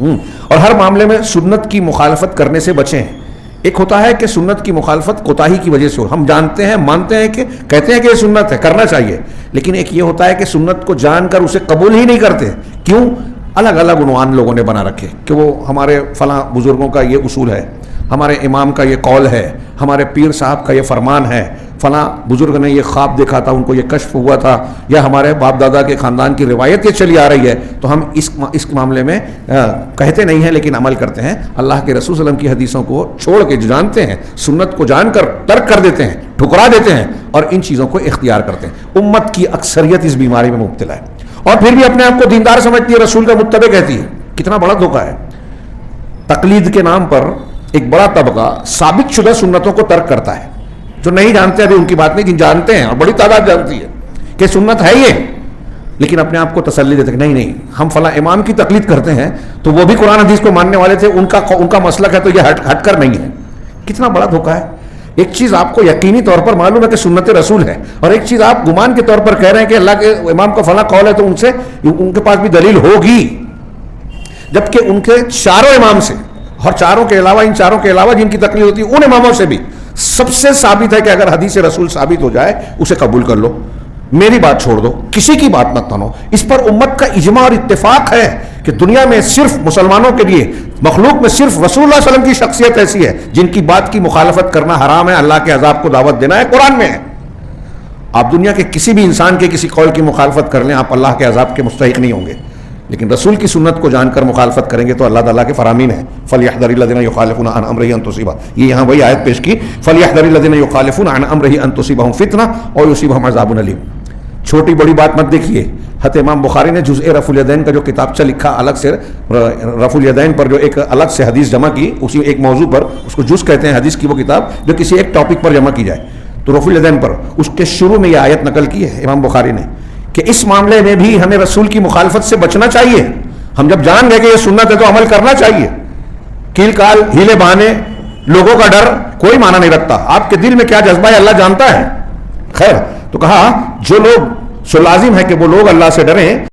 اور ہر معاملے میں سنت کی مخالفت کرنے سے بچیں. ایک ہوتا ہے کہ سنت کی مخالفت کوتاہی کی وجہ سے ہو, ہم جانتے ہیں, مانتے ہیں, کہ کہتے ہیں کہ یہ سنت ہے, کرنا چاہیے, لیکن ایک یہ ہوتا ہے کہ سنت کو جان کر اسے قبول ہی نہیں کرتے. کیوں؟ الگ الگ عنوان لوگوں نے بنا رکھے کہ وہ ہمارے فلاں بزرگوں کا یہ اصول ہے, ہمارے امام کا یہ قول ہے, ہمارے پیر صاحب کا یہ فرمان ہے, فلاں بزرگ نے یہ خواب دیکھا تھا, ان کو یہ کشف ہوا تھا, یا ہمارے باپ دادا کے خاندان کی روایت یہ چلی آ رہی ہے, تو ہم اس معاملے میں کہتے نہیں ہیں لیکن عمل کرتے ہیں. اللہ کے رسول صلی اللہ علیہ وسلم کی حدیثوں کو چھوڑ کے جانتے ہیں, سنت کو جان کر ترک کر دیتے ہیں, ٹھکرا دیتے ہیں, اور ان چیزوں کو اختیار کرتے ہیں. امت کی اکثریت اس بیماری میں مبتلا ہے, اور پھر بھی اپنے آپ کو دیندار سمجھتی ہے, رسول کا متبع کہتی ہے. کتنا بڑا دھوکہ ہے. تقلید کے نام پر ایک بڑا طبقہ ثابت شدہ سنتوں کو ترک کرتا ہے. جو نہیں جانتے ابھی ان کی بات نہیں, جن جانتے ہیں اور بڑی تعداد جانتی ہے کہ سنت ہے یہ, لیکن اپنے آپ کو تسلی دیتے کہ نہیں ہم فلاں امام کی تقلید کرتے ہیں, تو وہ بھی قرآن حدیث کو ماننے والے تھے, ان کا مسلک ہے, تو یہ ہٹ کر نہیں ہے. کتنا بڑا دھوکہ ہے. ایک چیز آپ کو یقینی طور پر معلوم ہے کہ سنت رسول ہے, اور ایک چیز آپ گمان کے طور پر کہہ رہے ہیں کہ اللہ کے امام کا فلاں قول ہے, تو ان کے پاس بھی دلیل ہوگی, جبکہ ان کے چاروں امام سے, اور چاروں کے علاوہ, ان چاروں کے علاوہ جن کی تقلید ہوتی ہے ان اماموں سے بھی سب سے ثابت ہے کہ اگر حدیث رسول ثابت ہو جائے اسے قبول کر لو, میری بات چھوڑ دو, کسی کی بات مت مانو. اس پر امت کا اجماع اور اتفاق ہے کہ دنیا میں صرف مسلمانوں کے لیے, مخلوق میں صرف رسول اللہ صلی اللہ علیہ وسلم کی شخصیت ایسی ہے جن کی بات کی مخالفت کرنا حرام ہے, اللہ کے عذاب کو دعوت دینا ہے, قرآن میں ہے. آپ دنیا کے کسی بھی انسان کے کسی قول کی مخالفت کر لیں, آپ اللہ کے عذاب کے مستحق نہیں ہوں گے, لیکن رسول کی سنت کو جان کر مخالفت کریں گے تو اللہ تعالیٰ کے فرامین ہیں. فَلْيَحْذَرِ الَّذِينَ يُخَالِفُونَ عَنْ أَمْرِهِ أَن تُصِيبَهُمْ, یہ یہاں وہی آیت پیش کی, فَلْيَحْذَرِ الَّذِينَ يُخَالِفُونَ عَنْ أَمْرِهِ أَن تُصِيبَهُمْ فِتْنَةٌ أَوْ يُصِيبَهُمْ عَذَابٌ أَلِيمٌ. چھوٹی بڑی بات مت دیکھیے. حضرت امام بخاری نے جزء رفع الیدین کا جو کتابچہ لکھا, الگ سے رفع الیدین پر جو ایک الگ سے حدیث جمع کی, اسی ایک موضوع پر, اس کو جز کہتے ہیں, حدیث کی وہ کتاب جو کسی ایک ٹاپک پر جمع کی جائے, تو رفع الیدین پر اس کے شروع میں یہ آیت نقل کی ہے امام بخاری نے کہ اس معاملے میں بھی ہمیں رسول کی مخالفت سے بچنا چاہیے. ہم جب جان گئے کہ یہ سنت ہے تو عمل کرنا چاہیے. کیل کال, ہیلے بہانے, لوگوں کا ڈر کوئی معنی نہیں رکھتا. آپ کے دل میں کیا جذبہ ہے اللہ جانتا ہے. خیر, تو کہا جو لوگ, سو لازم ہے کہ وہ لوگ اللہ سے ڈریں